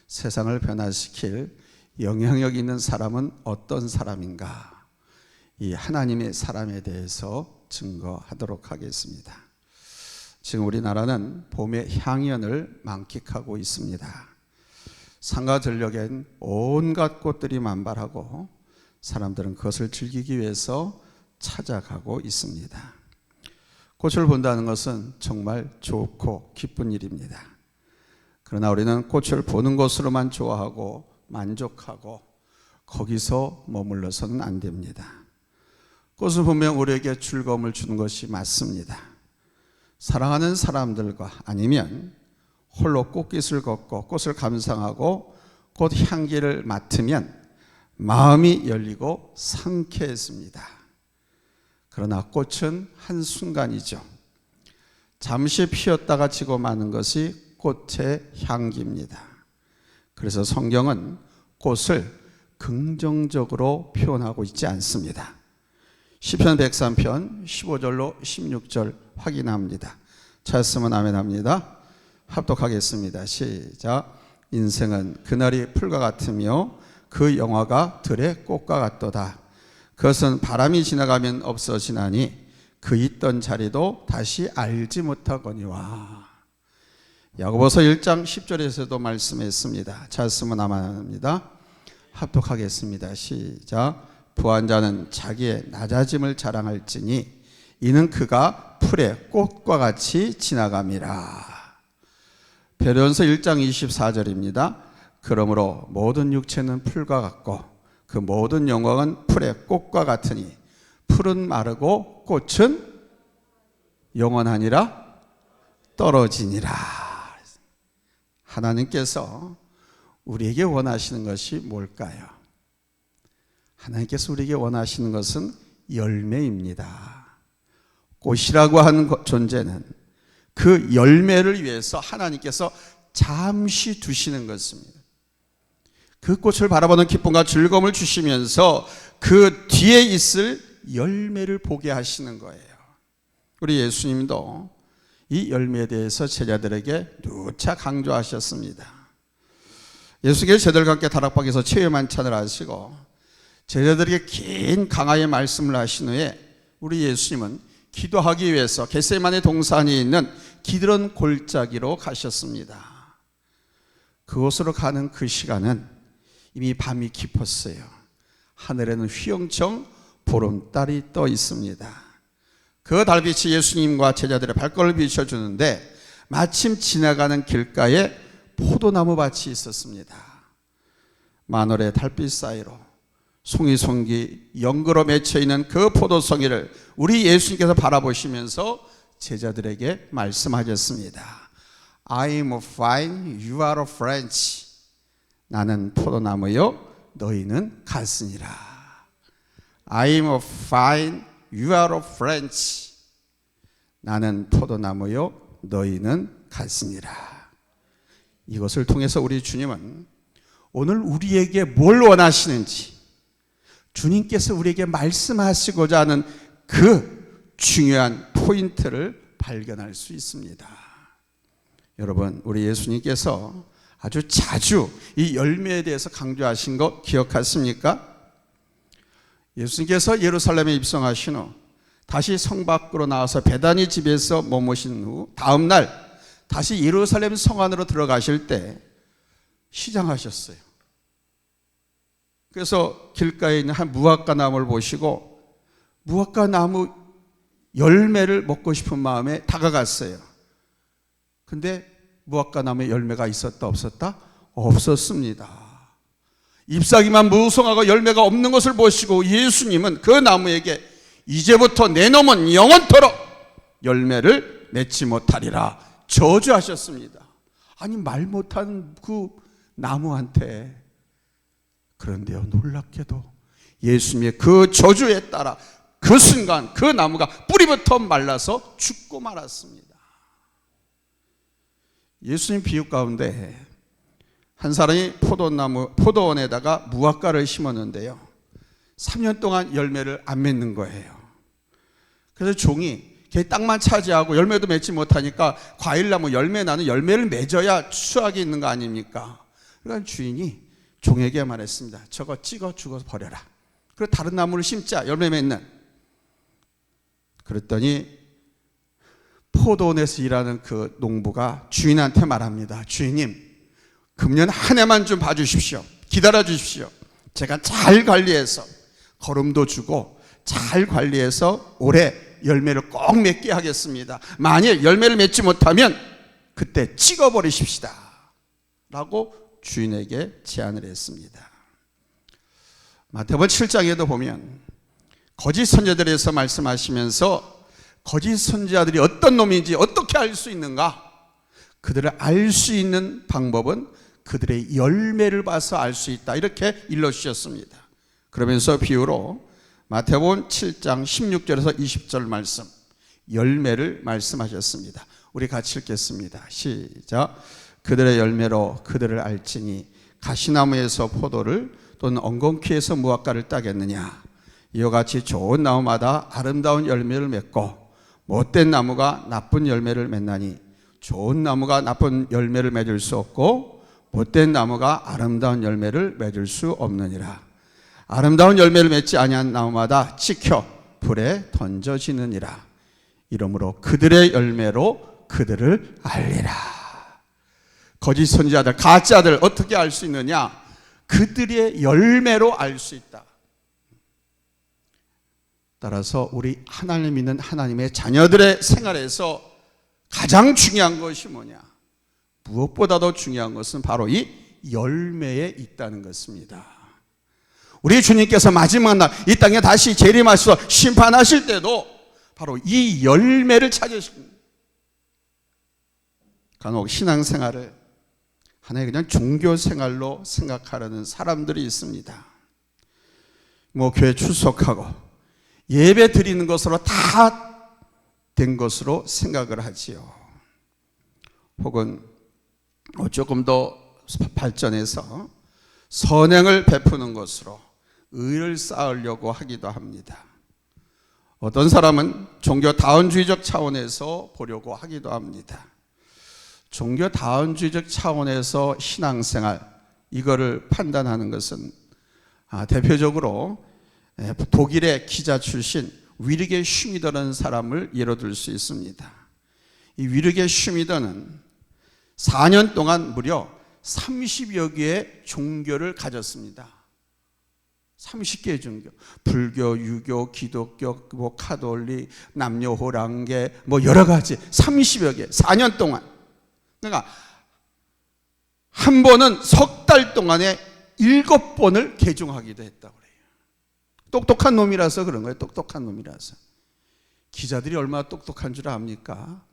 세상을 변화시킬 영향력 있는 사람은 어떤 사람인가? 이 하나님의 사람에 대해서 증거하도록 하겠습니다. 지금 우리나라는 봄의 향연을 만끽하고 있습니다. 상가 들녘엔 온갖 꽃들이 만발하고 사람들은 그것을 즐기기 위해서 찾아가고 있습니다. 꽃을 본다는 것은 정말 좋고 기쁜 일입니다. 그러나 우리는 꽃을 보는 것으로만 좋아하고 만족하고 거기서 머물러서는 안 됩니다. 꽃을 보면 우리에게 즐거움을 주는 것이 맞습니다. 사랑하는 사람들과 아니면 홀로 꽃깃을 걷고 꽃을 감상하고 꽃 향기를 맡으면 마음이 열리고 상쾌해집니다. 그러나 꽃은 한순간이죠. 잠시 피었다가 지고 마는 것이 꽃의 향기입니다. 그래서 성경은 꽃을 긍정적으로 표현하고 있지 않습니다. 시편 103편 15절로 16절 확인합니다. 찾았으면 아멘 합니다. 합독하겠습니다. 시작. 인생은 그날이 풀과 같으며 그 영화가 들의 꽃과 같도다. 그것은 바람이 지나가면 없어지나니 그 있던 자리도 다시 알지 못하거니와. 야고보서 1장 10절에서도 말씀했습니다. 찾았으면 아멘 합니다. 합독하겠습니다. 시작. 부한 자는 자기의 낮아짐을 자랑할지니 이는 그가 풀의 꽃과 같이 지나감이라. 베드로전서 1장 24절입니다. 그러므로 모든 육체는 풀과 같고 그 모든 영광은 풀의 꽃과 같으니 풀은 마르고 꽃은 영원하니라 떨어지니라. 하나님께서 우리에게 원하시는 것이 뭘까요? 하나님께서 우리에게 원하시는 것은 열매입니다. 꽃이라고 하는 존재는 그 열매를 위해서 하나님께서 잠시 두시는 것입니다. 그 꽃을 바라보는 기쁨과 즐거움을 주시면서 그 뒤에 있을 열매를 보게 하시는 거예요. 우리 예수님도 이 열매에 대해서 제자들에게 누차 강조하셨습니다. 예수께서 제자들과 함께 다락방에서 최후의 만찬을 하시고 제자들에게 긴 강화의 말씀을 하신 후에 우리 예수님은 기도하기 위해서 겟세마네 동산에 있는 기드론 골짜기로 가셨습니다. 그곳으로 가는 그 시간은 이미 밤이 깊었어요. 하늘에는 휘영청 보름달이 떠 있습니다. 그 달빛이 예수님과 제자들의 발걸음을 비춰주는데 마침 지나가는 길가에 포도나무 밭이 있었습니다. 만월의 달빛 사이로 송이송이 연그러 맺혀있는 그 포도송이를 우리 예수님께서 바라보시면서 제자들에게 말씀하셨습니다. I'm a vine, you are a branch. 나는 포도나무요, 너희는 가지니라. I'm a vine, you are a branch. 나는 포도나무요, 너희는 가지니라. 이것을 통해서 우리 주님은 오늘 우리에게 뭘 원하시는지 주님께서 우리에게 말씀하시고자 하는 그 중요한 포인트를 발견할 수 있습니다. 여러분, 우리 예수님께서 아주 자주 이 열매에 대해서 강조하신 거 기억하십니까? 예수님께서 예루살렘에 입성하신 후 다시 성 밖으로 나와서 베다니 집에서 머무신 후 다음 날 다시 예루살렘 성 안으로 들어가실 때 시장하셨어요. 그래서 길가에 있는 한 무화과 나무를 보시고 무화과 나무 열매를 먹고 싶은 마음에 다가갔어요. 근데 무화과 나무에 열매가 있었다 없었다? 없었습니다. 잎사귀만 무성하고 열매가 없는 것을 보시고 예수님은 그 나무에게 이제부터 내 놈은 영원토록 열매를 맺지 못하리라 저주하셨습니다. 아니, 말 못한 그 나무한테. 그런데요, 놀랍게도 예수님의 그 저주에 따라 그 순간 그 나무가 뿌리부터 말라서 죽고 말았습니다. 예수님 비유 가운데 한 사람이 포도원에다가 무화과를 심었는데요, 3년 동안 열매를 안 맺는 거예요. 그래서 종이 걔 땅만 차지하고 열매도 맺지 못하니까 과일나무 열매 나는 열매를 맺어야 수확이 있는 거 아닙니까? 그러니까 주인이 종에게 말했습니다. 저거 찍어 죽어서 버려라. 그리고 다른 나무를 심자, 열매 맺는. 그랬더니 포도원에서 일하는 그 농부가 주인한테 말합니다. 주인님, 금년 한 해만 좀 봐주십시오. 기다려 주십시오. 제가 잘 관리해서 거름도 주고 잘 관리해서 올해 열매를 꼭 맺게 하겠습니다. 만일 열매를 맺지 못하면 그때 찍어버리십시다 라고 주인에게 제안을 했습니다. 마태복음 7장에도 보면 거짓 선지자들에 대해서 말씀하시면서 거짓 선지자들이 어떤 놈인지 어떻게 알 수 있는가? 그들을 알 수 있는 방법은 그들의 열매를 봐서 알 수 있다, 이렇게 일러주셨습니다. 그러면서 비유로 마태복음 7장 16절에서 20절 말씀, 열매를 말씀하셨습니다. 우리 같이 읽겠습니다. 시작. 그들의 열매로 그들을 알지니 가시나무에서 포도를 또는 엉겅퀴에서 무화과를 따겠느냐. 이와 같이 좋은 나무마다 아름다운 열매를 맺고 못된 나무가 나쁜 열매를 맺나니 좋은 나무가 나쁜 열매를 맺을 수 없고 못된 나무가 아름다운 열매를 맺을 수 없느니라. 아름다운 열매를 맺지 아니한 나무마다 찍혀 불에 던져지느니라. 이러므로 그들의 열매로 그들을 알리라. 거짓 선지자들, 가짜들 어떻게 알 수 있느냐? 그들의 열매로 알 수 있다. 따라서 우리 하나님 믿는 하나님의 자녀들의 생활에서 가장 중요한 것이 뭐냐? 무엇보다도 중요한 것은 바로 이 열매에 있다는 것입니다. 우리 주님께서 마지막 날 이 땅에 다시 재림하셔서 심판하실 때도 바로 이 열매를 찾으십니다. 간혹 신앙생활을 하나의 그냥 종교생활로 생각하려는 사람들이 있습니다. 교회 출석하고 예배 드리는 것으로 다 된 것으로 생각을 하지요. 혹은 조금 더 발전해서 선행을 베푸는 것으로 의를 쌓으려고 하기도 합니다. 어떤 사람은 종교다원주의적 차원에서 보려고 하기도 합니다. 종교다원주의적 차원에서 신앙생활, 이거를 판단하는 것은 대표적으로 독일의 기자 출신 위르게 슈미더라는 사람을 예로 들 수 있습니다. 이 위르게 슈미더는 4년 동안 무려 30여 개의 종교를 가졌습니다. 30개의 종교, 불교, 유교, 기독교, 카톨릭, 남녀호랑계, 여러 가지 30여 개, 4년 동안. 그러니까 한 번은 석 달 동안에 7번을 개종하기도 했다고 그래요. 똑똑한 놈이라서 그런 거예요. 똑똑한 놈이라서. 기자들이 얼마나 똑똑한 줄 압니까?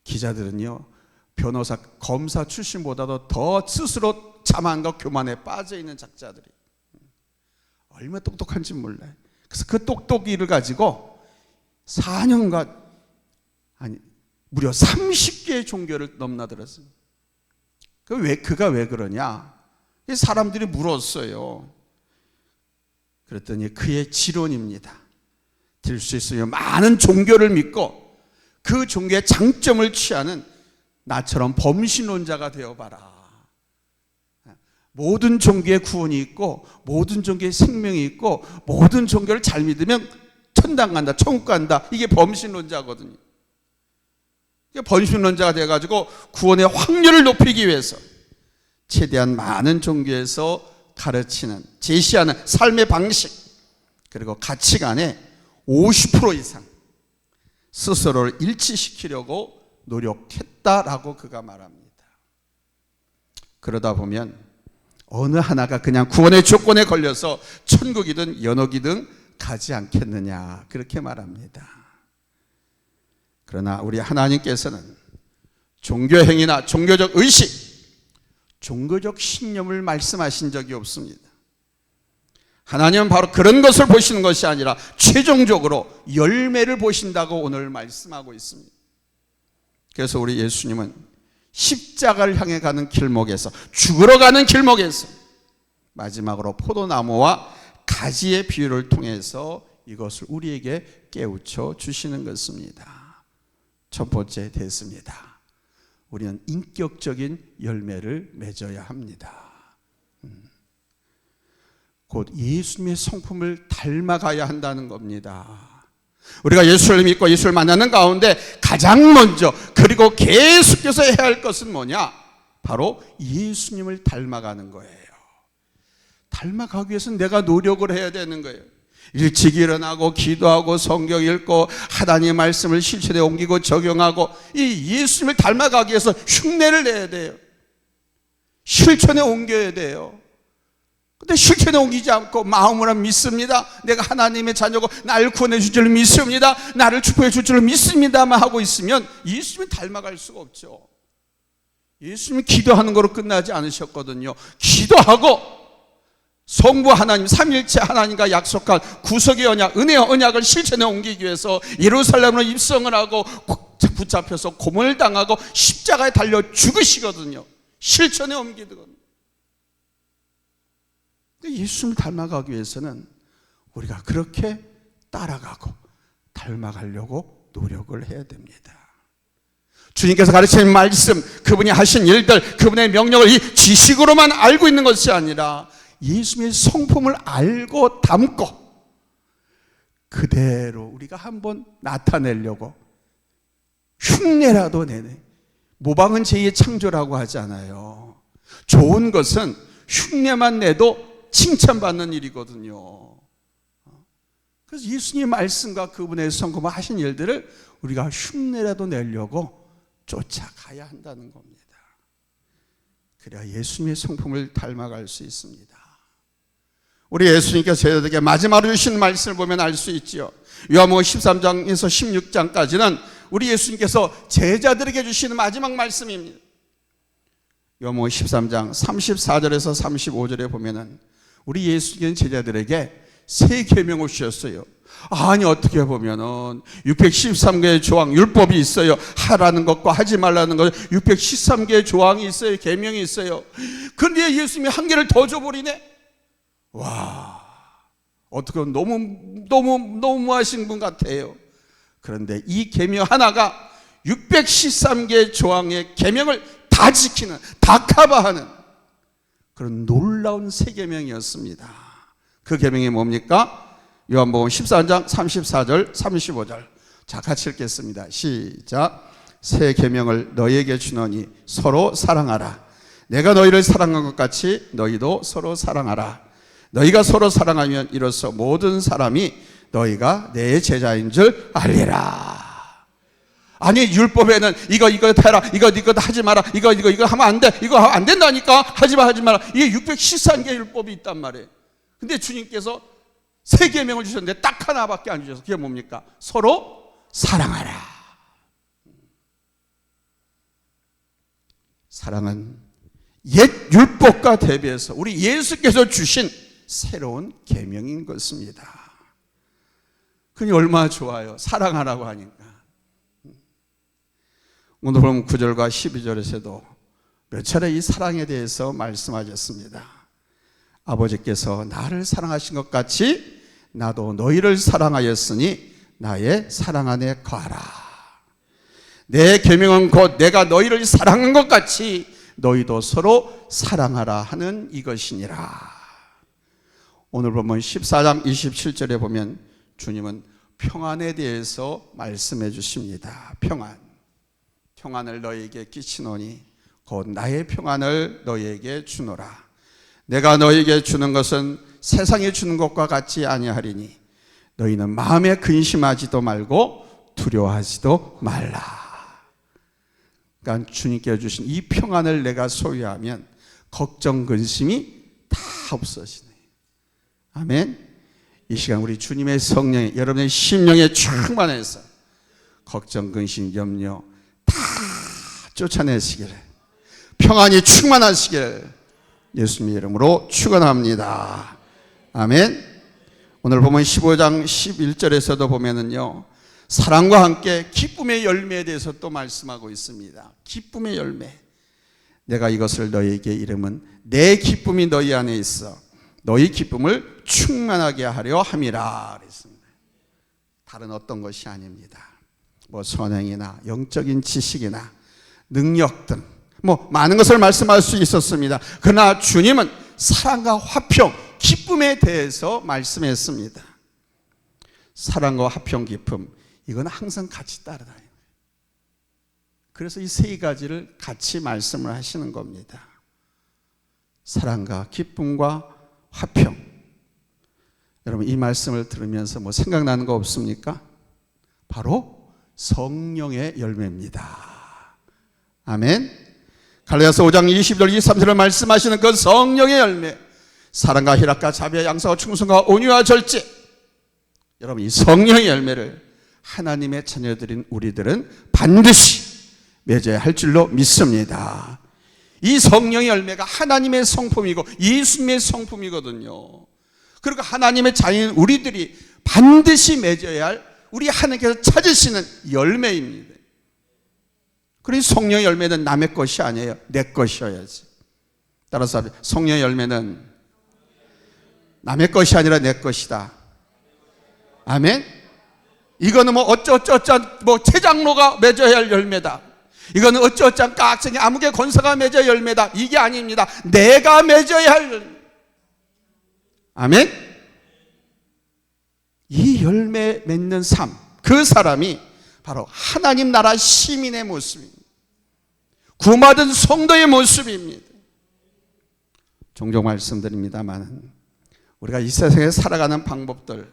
기자들은요, 변호사, 검사 출신보다도 더 스스로 자만과 교만에 빠져있는 작자들이 얼마나 똑똑한지 몰라요. 그래서 그 똑똑이를 가지고 4년간, 무려 30개의 종교를 넘나들었어요. 그가 왜 그러냐? 사람들이 물었어요. 그랬더니 그의 지론입니다. 될 수 있으면 많은 종교를 믿고 그 종교의 장점을 취하는 나처럼 범신론자가 되어봐라. 모든 종교에 구원이 있고 모든 종교에 생명이 있고 모든 종교를 잘 믿으면 천당 간다, 천국 간다. 이게 범신론자거든요. 범신론자가 돼가지고 구원의 확률을 높이기 위해서 최대한 많은 종교에서 가르치는, 제시하는 삶의 방식, 그리고 가치관의 50% 이상 스스로를 일치시키려고 노력했다라고 그가 말합니다. 그러다 보면 어느 하나가 그냥 구원의 조건에 걸려서 천국이든 연옥이든 가지 않겠느냐, 그렇게 말합니다. 그러나 우리 하나님께서는 종교행위나 종교적 의식, 종교적 신념을 말씀하신 적이 없습니다. 하나님은 바로 그런 것을 보시는 것이 아니라 최종적으로 열매를 보신다고 오늘 말씀하고 있습니다. 그래서 우리 예수님은 십자가를 향해 가는 길목에서, 죽으러 가는 길목에서 마지막으로 포도나무와 가지의 비유를 통해서 이것을 우리에게 깨우쳐 주시는 것입니다. 첫 번째 됐습니다. 우리는 인격적인 열매를 맺어야 합니다. 곧 예수님의 성품을 닮아가야 한다는 겁니다. 우리가 예수를 믿고 예수를 만나는 가운데 가장 먼저 그리고 계속해서 해야 할 것은 뭐냐? 바로 예수님을 닮아가는 거예요. 닮아가기 위해서는 내가 노력을 해야 되는 거예요. 일찍 일어나고 기도하고 성경 읽고 하나님의 말씀을 실천에 옮기고 적용하고 이 예수님을 닮아가기 위해서 흉내를 내야 돼요. 실천에 옮겨야 돼요. 근데 실천에 옮기지 않고 마음으로 믿습니다. 내가 하나님의 자녀고 나를 구원해 줄 줄 믿습니다. 나를 축복해 줄 줄 믿습니다만 하고 있으면 예수님을 닮아갈 수가 없죠. 예수님이 기도하는 거로 끝나지 않으셨거든요. 기도하고 성부 하나님, 삼일체 하나님과 약속한 구속의 언약, 은혜의 언약을 실천에 옮기기 위해서 예루살렘으로 입성을 하고 붙잡혀서 고문을 당하고 십자가에 달려 죽으시거든요. 실천에 옮기거든요. 예수님을 닮아가기 위해서는 우리가 그렇게 따라가고 닮아가려고 노력을 해야 됩니다. 주님께서 가르치는 말씀, 그분이 하신 일들, 그분의 명령을 이 지식으로만 알고 있는 것이 아니라 예수님의 성품을 알고 담고 그대로 우리가 한번 나타내려고 흉내라도 내네. 모방은 제2의 창조라고 하잖아요. 좋은 것은 흉내만 내도 칭찬받는 일이거든요. 그래서 예수님의 말씀과 그분의 성품을 하신 일들을 우리가 흉내라도 내려고 쫓아가야 한다는 겁니다. 그래야 예수님의 성품을 닮아갈 수 있습니다. 우리 예수님께서 제자들에게 마지막으로 주신 말씀을 보면 알 수 있죠. 요한복음 13장에서 16장까지는 우리 예수님께서 제자들에게 주시는 마지막 말씀입니다. 요한복음 13장 34절에서 35절에 보면은 우리 예수님께서 제자들에게 세 계명을 주셨어요. 아니 어떻게 보면은 613개의 조항 율법이 있어요. 하라는 것과 하지 말라는 것 613개의 조항이 있어요. 계명이 있어요. 그런데 예수님이 한 개를 더 줘버리네. 와, 어떻게 너무하신 분 같아요. 그런데 이 계명 하나가 613개의 조항의 계명을 다 지키는, 다 커버하는 그런 놀라운 새 계명이었습니다. 그 계명이 뭡니까? 요한복음 14장 34절 35절. 자, 같이 읽겠습니다. 시작. 새 계명을 너희에게 주노니 서로 사랑하라. 내가 너희를 사랑한 것 같이 너희도 서로 사랑하라. 너희가 서로 사랑하면 이로써 모든 사람이 너희가 내 제자인 줄 알리라. 아니 율법에는 이거 해라, 이거 하지 마라, 이거 하면 안 돼, 이거 하면 안 된다니까, 하지 마라. 이게 613개 율법이 있단 말이에요. 근데 주님께서 세 계명을 주셨는데 딱 하나밖에 안 주셔서 그게 뭡니까? 서로 사랑하라. 사랑은 옛 율법과 대비해서 우리 예수께서 주신 새로운 계명인 것입니다. 그니 얼마나 좋아요. 사랑하라고 하니까. 오늘 보면 9절과 12절에서도 몇 차례 이 사랑에 대해서 말씀하셨습니다. 아버지께서 나를 사랑하신 것 같이 나도 너희를 사랑하였으니 나의 사랑 안에 거하라. 내 계명은 곧 내가 너희를 사랑한 것 같이 너희도 서로 사랑하라 하는 이것이니라. 오늘 보면 14장 27절에 보면 주님은 평안에 대해서 말씀해 주십니다. 평안을 너희에게 끼치노니 곧 나의 평안을 너희에게 주노라. 내가 너희에게 주는 것은 세상에 주는 것과 같지 아니하리니 너희는 마음에 근심하지도 말고 두려워하지도 말라. 그러니까 주님께 주신 이 평안을 내가 소유하면 걱정 근심이 다 없어지네. 아멘. 이 시간 우리 주님의 성령이 여러분의 심령에 충만해서 걱정 근심 염려 다 쫓아내시길, 평안이 충만하시길 예수님의 이름으로 축원합니다. 아멘. 오늘 보면 15장 11절에서도 보면은요, 사랑과 함께 기쁨의 열매에 대해서 또 말씀하고 있습니다. 기쁨의 열매. 내가 이것을 너희에게 이름은 내 기쁨이 너희 안에 있어 너희 기쁨을 충만하게 하려 함이라 그랬습니다. 다른 어떤 것이 아닙니다. 뭐 선행이나 영적인 지식이나 능력 등 많은 것을 말씀할 수 있었습니다. 그러나 주님은 사랑과 화평, 기쁨에 대해서 말씀했습니다. 사랑과 화평, 기쁨, 이건 항상 같이 따라다녀요. 그래서 이 세 가지를 같이 말씀을 하시는 겁니다. 사랑과 기쁨과 화평. 여러분, 이 말씀을 들으면서 생각나는 거 없습니까? 바로 성령의 열매입니다. 아멘. 갈라디아서 5장 20절 23절을 말씀하시는 그 성령의 열매, 사랑과 희락과 자비와 양선과 충성과 온유와 절제. 여러분, 이 성령의 열매를 하나님의 자녀들인 우리들은 반드시 맺어야 할 줄로 믿습니다. 이 성령의 열매가 하나님의 성품이고 예수님의 성품이거든요. 그리고 하나님의 자녀인 우리들이 반드시 맺어야 할, 우리 하나님께서 찾으시는 열매입니다. 그리고 성령의 열매는 남의 것이 아니에요. 내 것이어야지. 따라서 성령의 열매는 남의 것이 아니라 내 것이다. 아멘. 이거는 어쩌어쩌 최장로가 맺어야 할 열매다. 이거는 어쩌어쩌 깍쟁이 아무개 권사가 맺어야 할 열매다. 이게 아닙니다. 내가 맺어야 할 열매. 아멘. 이 열매 맺는 삶, 그 사람이 바로 하나님 나라 시민의 모습입니다. 구원받은 성도의 모습입니다. 종종 말씀드립니다만 우리가 이 세상에 살아가는 방법들,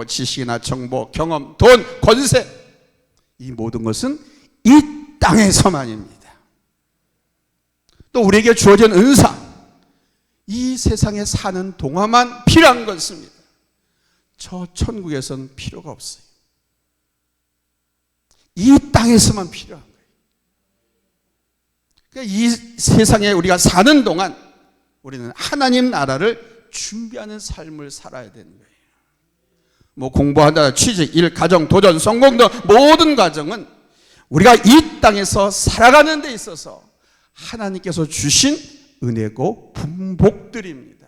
지식이나 정보, 경험, 돈, 권세, 이 모든 것은 이 땅에서만입니다. 또 우리에게 주어진 은사, 이 세상에 사는 동안만 필요한 것입니다. 저 천국에서는 필요가 없어요. 이 땅에서만 필요한 거예요. 그러니까 이 세상에 우리가 사는 동안 우리는 하나님 나라를 준비하는 삶을 살아야 되는 거예요. 공부한다, 취직, 일, 가정, 도전, 성공 등 모든 과정은 우리가 이 땅에서 살아가는 데 있어서 하나님께서 주신 은혜고 분복들입니다.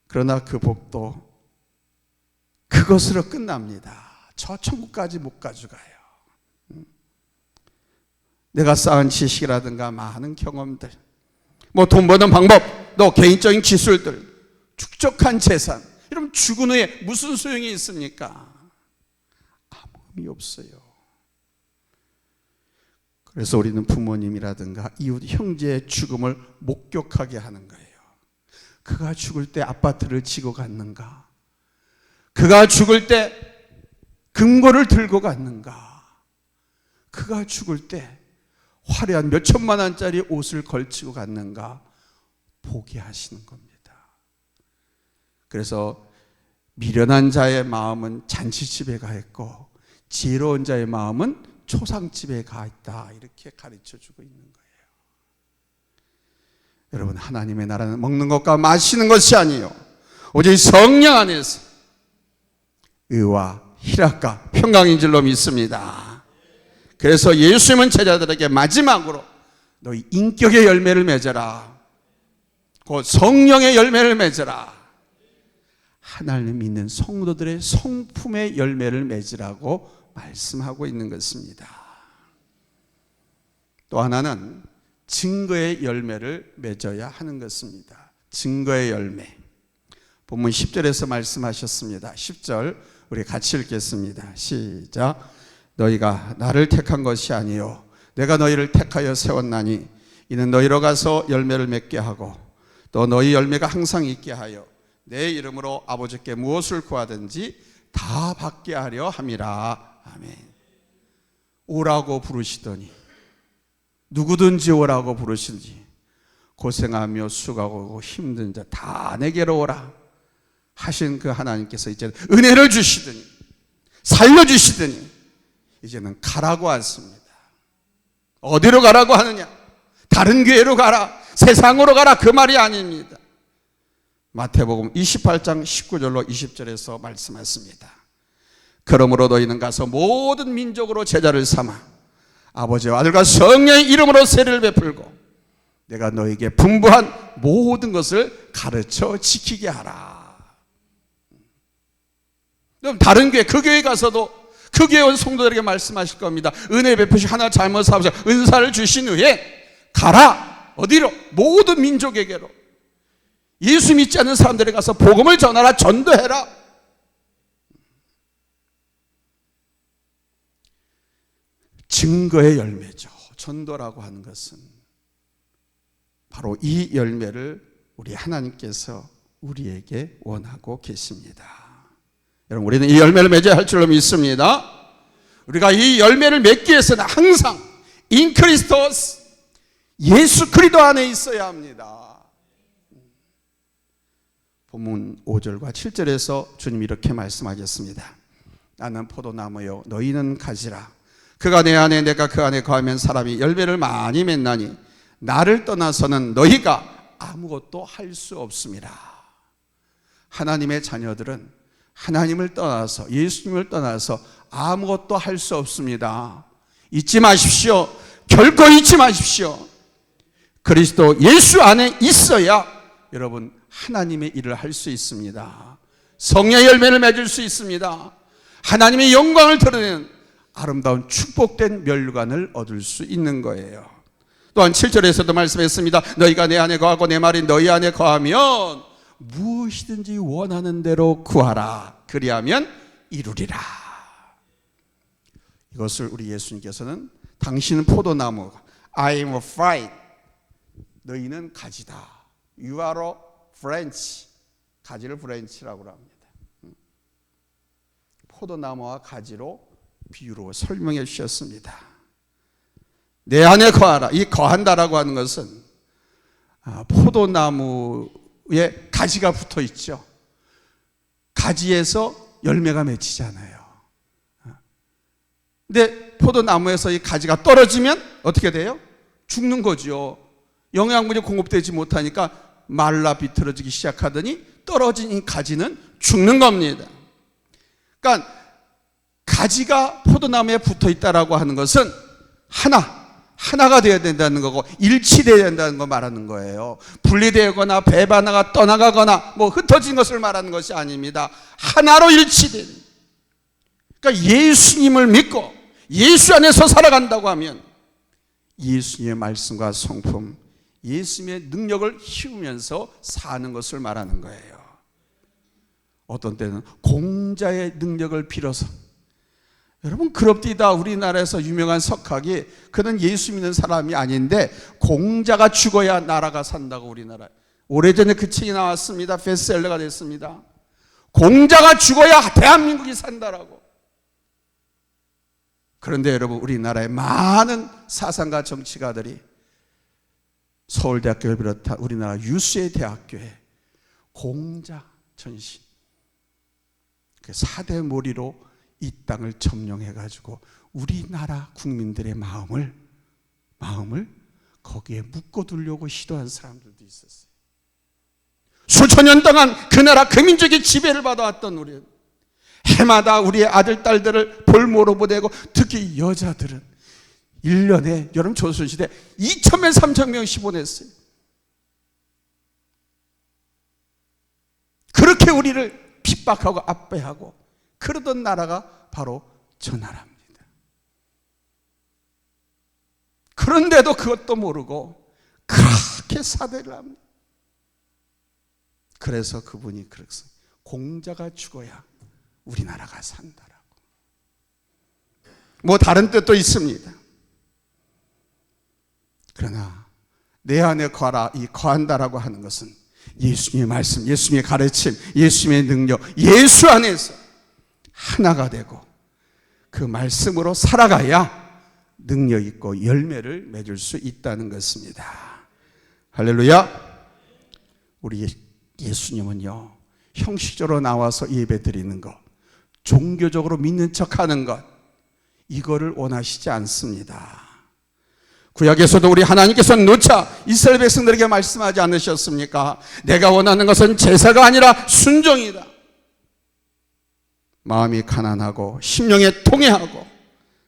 그러나 그 복도 그것으로 끝납니다. 저 천국까지 못 가져가요. 내가 쌓은 지식이라든가 많은 경험들, 돈 버는 방법, 또 개인적인 기술들, 축적한 재산, 이러면 죽은 후에 무슨 소용이 있습니까? 아무 의미 없어요. 그래서 우리는 부모님이라든가 이웃 형제의 죽음을 목격하게 하는 거예요. 그가 죽을 때 아파트를 지고 갔는가? 그가 죽을 때 금고를 들고 갔는가? 그가 죽을 때 화려한 몇 천만 원짜리 옷을 걸치고 갔는가? 보게 하시는 겁니다. 그래서 미련한 자의 마음은 잔치집에 가 있고 지혜로운 자의 마음은 초상집에 가 있다, 이렇게 가르쳐주고 있는 거예요. 여러분, 하나님의 나라는 먹는 것과 마시는 것이 아니에요. 오직 성령 안에서 의와 희락과 평강인 줄로 믿습니다. 그래서 예수님은 제자들에게 마지막으로 너희 인격의 열매를 맺어라, 곧 성령의 열매를 맺어라, 하나님 믿는 성도들의 성품의 열매를 맺으라고 말씀하고 있는 것입니다. 또 하나는 증거의 열매를 맺어야 하는 것입니다. 증거의 열매. 본문 10절에서 말씀하셨습니다. 10절 우리 같이 읽겠습니다. 시작. 너희가 나를 택한 것이 아니요 내가 너희를 택하여 세웠나니 이는 너희로 가서 열매를 맺게 하고 또 너희 열매가 항상 있게 하여 내 이름으로 아버지께 무엇을 구하든지 다 받게 하려 함이라. 아멘. 오라고 부르시더니, 누구든지 오라고 부르시든지 고생하며 수고하고 힘든 자 다 내게로 오라 하신 그 하나님께서 이제 은혜를 주시더니, 살려주시더니 이제는 가라고 하십니다. 어디로 가라고 하느냐? 다른 교회로 가라, 세상으로 가라, 그 말이 아닙니다. 마태복음 28장 19절로 20절에서 말씀하십니다. 그러므로 너희는 가서 모든 민족으로 제자를 삼아 아버지와 아들과 성령의 이름으로 세례를 베풀고 내가 너희에게 분부한 모든 것을 가르쳐 지키게 하라. 그럼 다른 교회, 그 교회 가서도 그 교회 온 성도들에게 말씀하실 겁니다. 은혜 베푸시 하나 잘못 사오셔 은사를 주신 후에 가라. 어디로? 모든 민족에게로. 예수 믿지 않는 사람들에 가서 복음을 전하라. 전도해라. 증거의 열매죠. 전도라고 하는 것은 바로 이 열매를 우리 하나님께서 우리에게 원하고 계십니다. 여러분, 우리는 이 열매를 맺어야 할 줄로 믿습니다. 우리가 이 열매를 맺기 위해서는 항상 in Christos, 예수 그리스도 안에 있어야 합니다. 본문 5절과 7절에서 주님 이렇게 말씀하셨습니다. 나는 포도나무요 너희는 가지라. 그가 내 안에 내가 그 안에 거하면 사람이 열매를 많이 맺나니 나를 떠나서는 너희가 아무것도 할 수 없습니다. 하나님의 자녀들은 하나님을 떠나서, 예수님을 떠나서 아무것도 할 수 없습니다. 잊지 마십시오. 결코 잊지 마십시오. 그리스도 예수 안에 있어야 여러분 하나님의 일을 할 수 있습니다. 성령의 열매를 맺을 수 있습니다. 하나님의 영광을 드러내는 아름다운 축복된 멸관을 얻을 수 있는 거예요. 또한 7절에서도 말씀했습니다. 너희가 내 안에 거하고 내 말이 너희 안에 거하면 무엇이든지 원하는 대로 구하라. 그리하면 이루리라. 이것을 우리 예수님께서는 당신은 포도나무, I am a vine, 너희는 가지다. You are a branch, 가지를 브랜치라고 합니다. 포도나무와 가지로 비유로 설명해 주셨습니다. 내 안에 거하라. 이 거한다라고 하는 것은 포도나무에 가지가 붙어 있죠. 가지에서 열매가 맺히잖아요. 근데 포도나무에서 이 가지가 떨어지면 어떻게 돼요? 죽는 거죠. 영양분이 공급되지 못하니까 말라 비틀어지기 시작하더니 떨어진 이 가지는 죽는 겁니다. 그러니까 가지가 포도나무에 붙어 있다라고 하는 것은 하나가 되어야 된다는 거고 일치되어야 된다는 거 말하는 거예요. 분리되거나 배반하거나 떠나가거나 흩어진 것을 말하는 것이 아닙니다. 하나로 일치되는. 그러니까 예수님을 믿고 예수 안에서 살아간다고 하면 예수님의 말씀과 성품, 예수님의 능력을 키우면서 사는 것을 말하는 거예요. 어떤 때는 공자의 능력을 빌어서, 여러분 그럽디다. 우리나라에서 유명한 석학이, 그는 예수 믿는 사람이 아닌데 공자가 죽어야 나라가 산다고. 우리나라 오래전에 그 책이 나왔습니다. 베스트셀러가 됐습니다. 공자가 죽어야 대한민국이 산다라고. 그런데 여러분 우리나라의 많은 사상가 정치가들이 서울대학교를 비롯한 우리나라 유수의 대학교에 공자 전신, 그 4대 모리로 이 땅을 점령해가지고 우리나라 국민들의 마음을 거기에 묶어두려고 시도한 사람들도 있었어요. 수천 년 동안 그 나라 그 민족의 지배를 받아왔던 우리는 해마다 우리의 아들, 딸들을 볼모로 보내고, 특히 여자들은 1년에 여러분 조선시대 2,000명, 3,000명씩 보냈어요. 그렇게 우리를 핍박하고 압배하고 그러던 나라가 바로 저 나라입니다. 그런데도 그것도 모르고 그렇게 사대를 합니다. 그래서 그분이 그렇게 공자가 죽어야 우리나라가 산다라고. 다른 뜻도 있습니다. 그러나 내 안에 거하라, 이 거한다라고 하는 것은 예수님의 말씀, 예수님의 가르침, 예수님의 능력, 예수 안에서 하나가 되고 그 말씀으로 살아가야 능력 있고 열매를 맺을 수 있다는 것입니다. 할렐루야. 우리 예수님은요, 형식적으로 나와서 예배 드리는 것, 종교적으로 믿는 척하는 것, 이거를 원하시지 않습니다. 구약에서도 우리 하나님께서는 누차 이스라엘 백성들에게 말씀하지 않으셨습니까? 내가 원하는 것은 제사가 아니라 순종이다. 마음이 가난하고 심령에 통회하고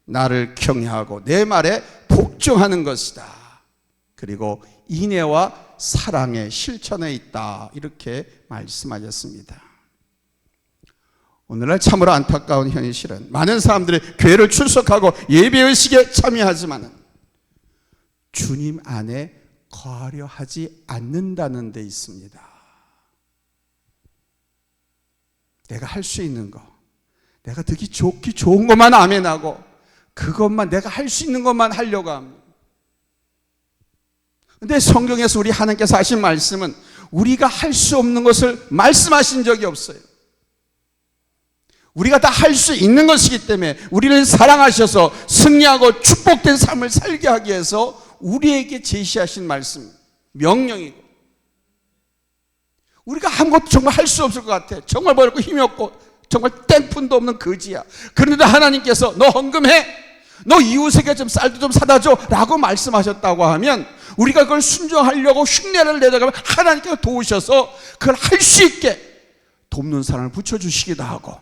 나를 경외하고 내 말에 복종하는 것이다. 그리고 인애와 사랑의 실천에 있다. 이렇게 말씀하셨습니다. 오늘날 참으로 안타까운 현실은 많은 사람들이 교회를 출석하고 예배의식에 참여하지만 주님 안에 거하려 하지 않는다는 데 있습니다. 내가 할 수 있는 거, 내가 듣기 좋은 것만 아멘하고 그것만 내가 할 수 있는 것만 하려고 합니다. 근데 성경에서 우리 하나님께서 하신 말씀은 우리가 할 수 없는 것을 말씀하신 적이 없어요. 우리가 다 할 수 있는 것이기 때문에 우리를 사랑하셔서 승리하고 축복된 삶을 살게 하기 위해서 우리에게 제시하신 말씀, 명령이고, 우리가 아무것도 정말 할 수 없을 것 같아. 정말 버겁고 힘이 없고 정말 땡푼도 없는 거지야. 그런데도 하나님께서 너 헌금해, 너 이웃에게 좀 쌀도 좀 사다 줘 라고 말씀하셨다고 하면 우리가 그걸 순종하려고 흉내를 내다가면 하나님께서 도우셔서 그걸 할 수 있게 돕는 사람을 붙여주시기도 하고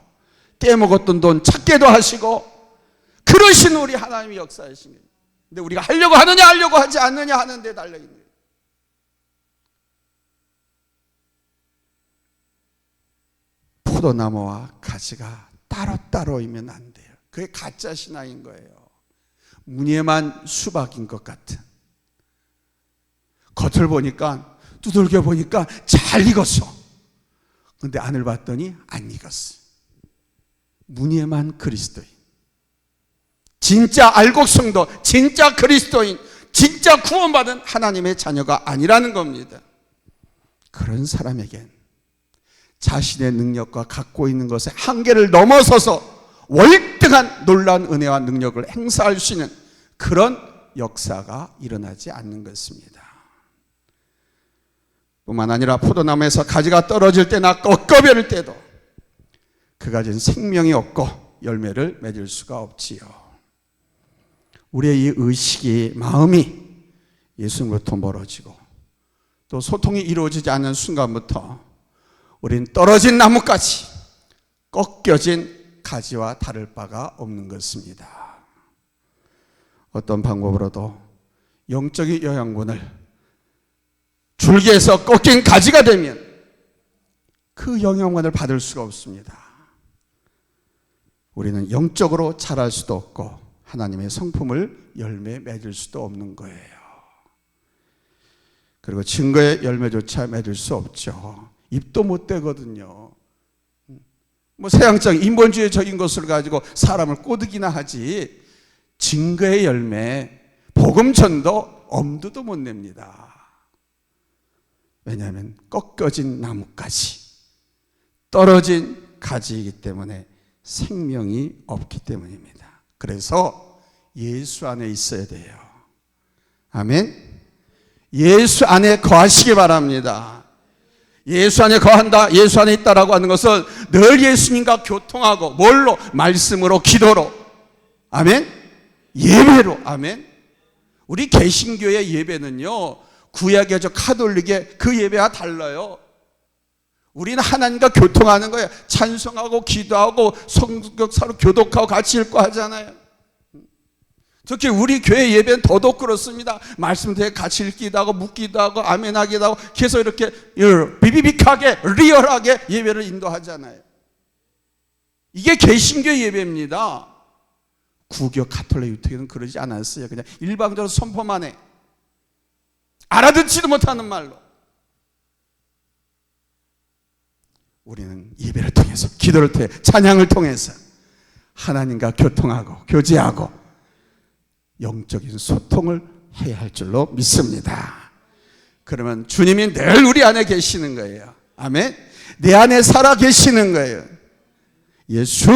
떼먹었던 돈 찾게도 하시고 그러신 우리 하나님의 역사이신 거예요. 근데 우리가 하려고 하느냐 하려고 하지 않느냐 하는 데 달려있는 거예요. 포도나무와 가지가 따로따로이면 안 돼요. 그게 가짜 신앙인 거예요. 무늬에만 수박인 것 같은, 겉을 보니까 두들겨 보니까 잘 익었어. 근데 안을 봤더니 안 익었어. 무늬에만 그리스도인, 진짜 알곡성도, 진짜 그리스도인, 진짜 구원받은 하나님의 자녀가 아니라는 겁니다. 그런 사람에겐 자신의 능력과 갖고 있는 것의 한계를 넘어서서 월등한 놀라운 은혜와 능력을 행사할 수 있는 그런 역사가 일어나지 않는 것입니다. 뿐만 아니라 포도나무에서 가지가 떨어질 때나 꺾어버릴 때도 그 가지는 생명이 없고 열매를 맺을 수가 없지요. 우리의 이 의식이, 마음이 예수님으로부터 멀어지고 또 소통이 이루어지지 않는 순간부터 우린 떨어진 나무까지 꺾여진 가지와 다를 바가 없는 것입니다. 어떤 방법으로도 영적인 영양분을 줄기에서 꺾인 가지가 되면 그 영양분을 받을 수가 없습니다. 우리는 영적으로 자랄 수도 없고 하나님의 성품을 열매 맺을 수도 없는 거예요. 그리고 증거의 열매조차 맺을 수 없죠. 입도 못 대거든요. 서양적 인본주의적인 것을 가지고 사람을 꼬드기나 하지 증거의 열매, 복음 전도 엄두도 못 냅니다. 왜냐하면 꺾여진 나무까지 떨어진 가지이기 때문에 생명이 없기 때문입니다. 그래서 예수 안에 있어야 돼요. 아멘. 예수 안에 거하시기 바랍니다. 예수 안에 거한다, 예수 안에 있다라고 하는 것은 늘 예수님과 교통하고 뭘로? 말씀으로, 기도로, 아멘, 예배로, 아멘. 우리 개신교의 예배는요, 구약의 저 카톨릭의 그 예배와 달라요. 우리는 하나님과 교통하는 거예요. 찬송하고 기도하고 성경사로 교독하고 같이 읽고 하잖아요. 특히 우리 교회 예배는 더더욱 그렇습니다. 말씀대로 같이 읽기도 하고 묻기도 하고 아멘하기도 하고 계속 이렇게 비비빅하게 리얼하게 예배를 인도하잖아요. 이게 개신교 예배입니다. 구교 가톨릭 유태교는 그러지 않았어요. 그냥 일방적으로 선포만 해. 알아듣지도 못하는 말로. 우리는 예배를 통해서, 기도를 통해, 찬양을 통해서 하나님과 교통하고 교제하고 영적인 소통을 해야 할 줄로 믿습니다. 그러면 주님이 늘 우리 안에 계시는 거예요. 아멘. 내 안에 살아 계시는 거예요. 예수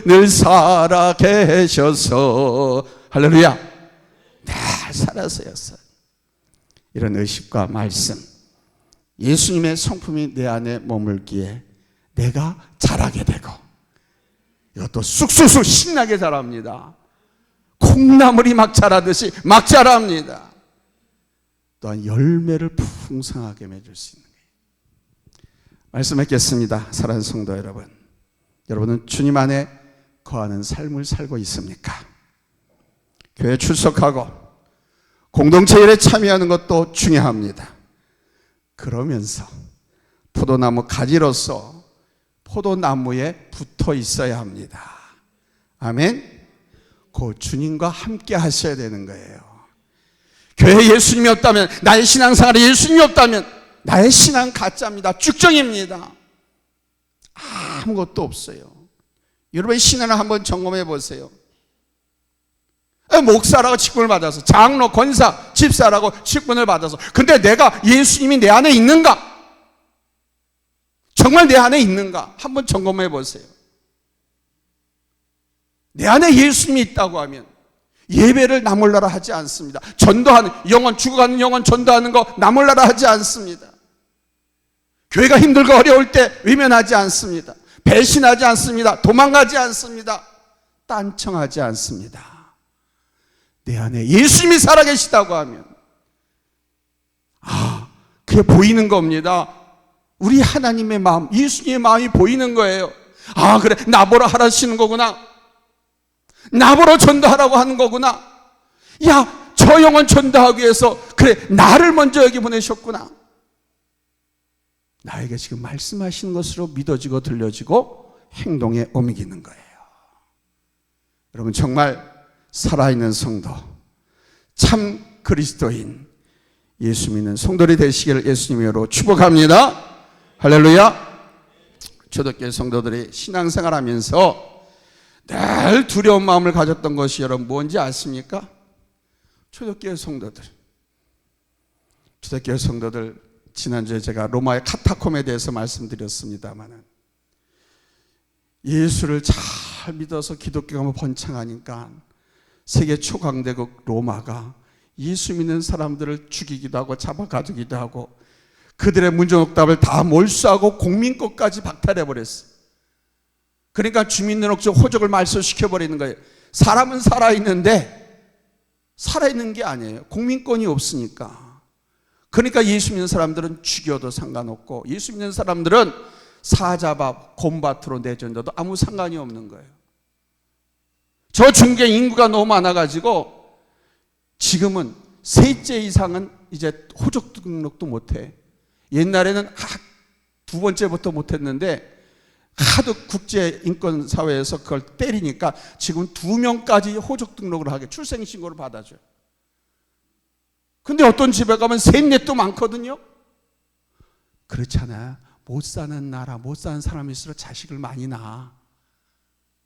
늘 살아 계셔서 할렐루야. 늘 살아서였어요. 이런 의식과 말씀, 예수님의 성품이 내 안에 머물기에 내가 자라게 되고, 이것도 쑥쑥쑥 신나게 자랍니다. 콩나물이 막 자라듯이 막 자랍니다. 또한 열매를 풍성하게 맺을 수 있는 거예요. 말씀했겠습니다. 사랑하는 성도 여러분, 여러분은 주님 안에 거하는 삶을 살고 있습니까? 교회 출석하고 공동체 일에 참여하는 것도 중요합니다. 그러면서 포도나무 가지로서 포도나무에 붙어 있어야 합니다. 아멘. 그 주님과 함께 하셔야 되는 거예요. 교회에 예수님이 없다면, 나의 신앙생활에 예수님이 없다면 나의 신앙 가짜입니다. 쭉정입니다. 아무것도 없어요. 여러분의 신앙을 한번 점검해 보세요. 목사라고 직분을 받아서, 장로, 권사, 집사라고 직분을 받아서, 근데 내가 예수님이 내 안에 있는가? 정말 내 안에 있는가? 한번 점검해 보세요. 내 안에 예수님이 있다고 하면 예배를 나 몰라라 하지 않습니다. 전도하는 영혼, 죽어가는 영혼 전도하는 거 나 몰라라 하지 않습니다. 교회가 힘들고 어려울 때 외면하지 않습니다. 배신하지 않습니다. 도망가지 않습니다. 딴청하지 않습니다. 내 안에 예수님이 살아계시다고 하면 그게 보이는 겁니다. 우리 하나님의 마음, 예수님의 마음이 보이는 거예요. 그래, 나보러 하라시는 거구나. 나보러 전도하라고 하는 거구나. 야, 저 영혼 전도하기 위해서 그래, 나를 먼저 여기 보내셨구나. 나에게 지금 말씀하시는 것으로 믿어지고 들려지고 행동에 옮기는 거예요. 여러분, 정말 살아있는 성도, 참 그리스도인, 예수 믿는 성도들이 되시기를 예수님으로 축복합니다. 할렐루야. 초대교회 성도들이 신앙생활하면서 늘 두려운 마음을 가졌던 것이 여러분 뭔지 아십니까? 초대교회 성도들, 지난주에 제가 로마의 카타콤에 대해서 말씀드렸습니다만, 예수를 잘 믿어서 기독교가 번창하니까 세계 초강대국 로마가 예수 믿는 사람들을 죽이기도 하고 잡아가두기도 하고 그들의 문전옥답을 다 몰수하고 공민권까지 박탈해버렸어요. 그러니까 주민등록증 호적을 말소시켜버리는 거예요. 사람은 살아있는데 살아있는 게 아니에요. 공민권이 없으니까. 그러니까 예수 믿는 사람들은 죽여도 상관없고, 예수 믿는 사람들은 사자밥, 곰밭으로 내던져도 아무 상관이 없는 거예요. 저 중계 인구가 너무 많아가지고 지금은 셋째 이상은 이제 호적 등록도 못해. 옛날에는 두 번째부터 못했는데 하도 국제인권사회에서 그걸 때리니까 지금 2명까지 호적 등록을 하게, 출생신고를 받아줘요. 근데 어떤 집에 가면 셋, 넷도 많거든요. 그렇잖아요. 못 사는 나라, 못 사는 사람일수록 자식을 많이 낳아.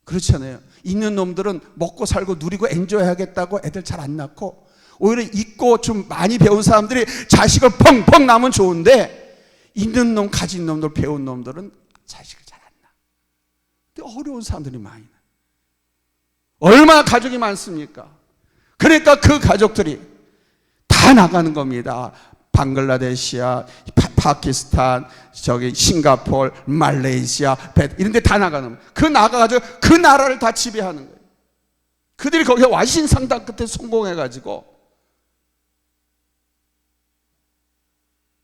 그렇잖아요. 있는 놈들은 먹고 살고 누리고 엔조이하겠다고 애들 잘 안 낳고, 오히려 있고 좀 많이 배운 사람들이 자식을 펑펑 낳으면 좋은데, 있는 놈, 가진 놈들, 배운 놈들은 자식을 잘 안 낳아. 근데 어려운 사람들이 많이 낳아. 얼마나 가족이 많습니까? 그러니까 그 가족들이 다 나가는 겁니다. 방글라데시아, 파키스탄, 싱가포르, 말레이시아, 이런 데 다 나가는 거예요. 그 나가가지고 그 나라를 다 지배하는 거예요. 그들이 거기에 와신상담 끝에 성공해가지고,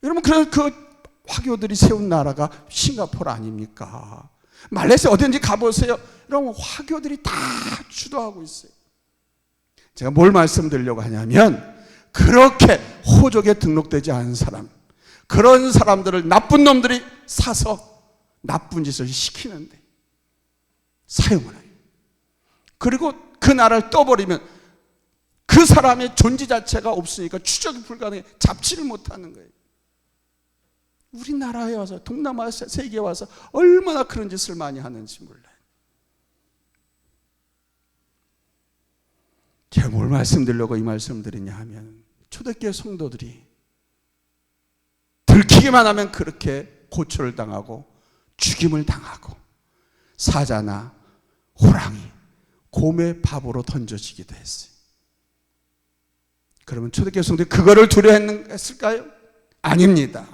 여러분, 그 화교들이 세운 나라가 싱가포르 아닙니까? 말레이시아 어딘지 가보세요. 여러분, 화교들이 다 주도하고 있어요. 제가 뭘 말씀드리려고 하냐면, 그렇게 호적에 등록되지 않은 사람, 그런 사람들을 나쁜 놈들이 사서 나쁜 짓을 시키는데 사용을 해요. 그리고 그 나라를 떠버리면 그 사람의 존재 자체가 없으니까 추적이 불가능해. 잡지를 못하는 거예요. 우리나라에 와서, 동남아 세계에 와서 얼마나 그런 짓을 많이 하는지 몰라요. 제가 뭘 말씀드리려고 이 말씀을 드리냐 하면, 초대교회 성도들이 들키기만 하면 그렇게 고초를 당하고 죽임을 당하고 사자나 호랑이, 곰의 밥으로 던져지기도 했어요. 그러면 초대교회 성도들이 그거를 두려워했을까요? 아닙니다.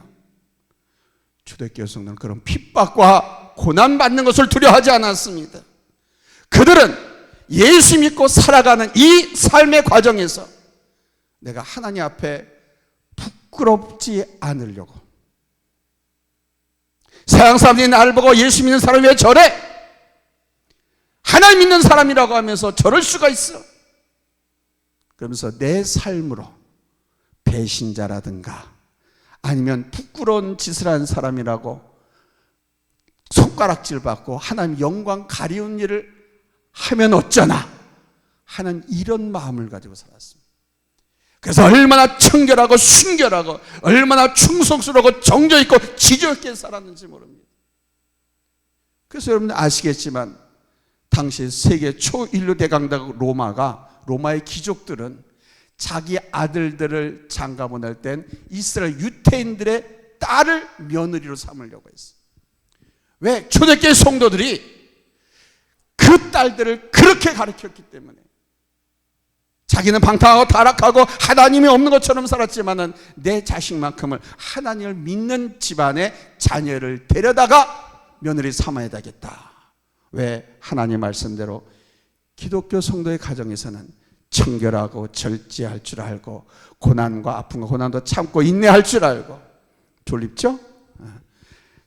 초대교회 성도는 그런 핍박과 고난받는 것을 두려워하지 않았습니다. 그들은 예수 믿고 살아가는 이 삶의 과정에서 내가 하나님 앞에 부끄럽지 않으려고, 서양 사람들이 나를 보고 예수 믿는 사람이 왜 저래? 하나님 믿는 사람이라고 하면서 저럴 수가 있어? 그러면서 내 삶으로 배신자라든가 아니면 부끄러운 짓을 한 사람이라고 손가락질 받고 하나님 영광 가리운 일을 하면 어쩌나 하는 이런 마음을 가지고 살았습니다. 그래서 얼마나 청결하고 순결하고 얼마나 충성스러우고 정져 있고 지조 있게 살았는지 모릅니다. 그래서 여러분들 아시겠지만 당시 세계 초인류 대강국 로마의 귀족들은 자기 아들들을 장가 보낼 땐 이스라엘 유대인들의 딸을 며느리로 삼으려고 했어요. 왜? 초대교회 성도들이 그 딸들을 그렇게 가르쳤기 때문에. 자기는 방탕하고 타락하고 하나님이 없는 것처럼 살았지만은 내 자식만큼을 하나님을 믿는 집안의 자녀를 데려다가 며느리 삼아야 되겠다. 왜? 하나님 말씀대로 기독교 성도의 가정에서는 청결하고 절제할 줄 알고 고난과 아픔과 고난도 참고 인내할 줄 알고. 졸립죠?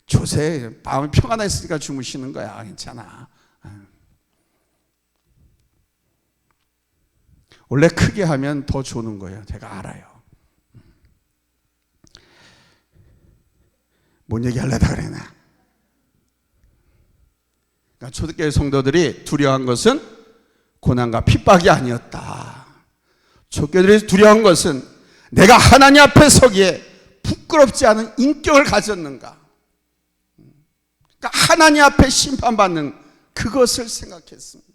조세 마음이 평안했으니까 주무시는 거야. 괜찮아. 원래 크게 하면 더 조는 거예요. 제가 알아요. 뭔 얘기 하려다 그러나. 그러니까 초대교회 성도들이 두려워한 것은 고난과 핍박이 아니었다. 초대교회들이 두려워한 것은 내가 하나님 앞에 서기에 부끄럽지 않은 인격을 가졌는가. 그러니까 하나님 앞에 심판받는 그것을 생각했습니다.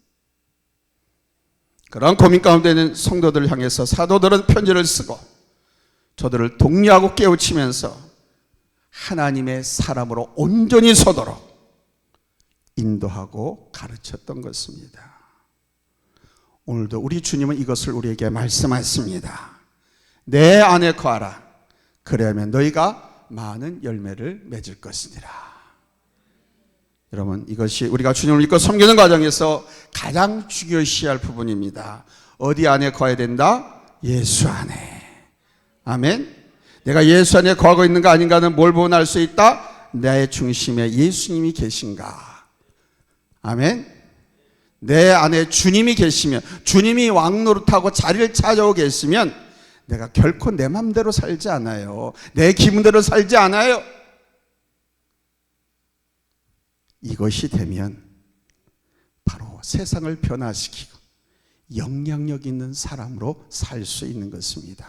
그런 고민 가운데 있는 성도들을 향해서 사도들은 편지를 쓰고 저들을 독려하고 깨우치면서 하나님의 사람으로 온전히 서도록 인도하고 가르쳤던 것입니다. 오늘도 우리 주님은 이것을 우리에게 말씀하십니다. 내 안에 거하라. 그래야면 너희가 많은 열매를 맺을 것이니라. 여러분, 이것이 우리가 주님을 믿고 섬기는 과정에서 가장 중요시할 부분입니다. 어디 안에 거해야 된다? 예수 안에. 아멘. 내가 예수 안에 거하고 있는가 아닌가는 뭘 보면 알 수 있다? 내 중심에 예수님이 계신가. 아멘. 내 안에 주님이 계시면, 주님이 왕노릇하고 자리를 찾아오고 계시면 내가 결코 내 맘대로 살지 않아요. 내 기분대로 살지 않아요. 이것이 되면 바로 세상을 변화시키고 영향력 있는 사람으로 살 수 있는 것입니다.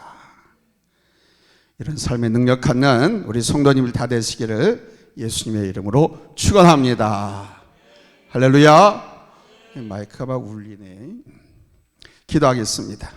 이런 삶의 능력 갖는 우리 성도님들 다 되시기를 예수님의 이름으로 축원합니다. 할렐루야. 마이크가 막 울리네. 기도하겠습니다.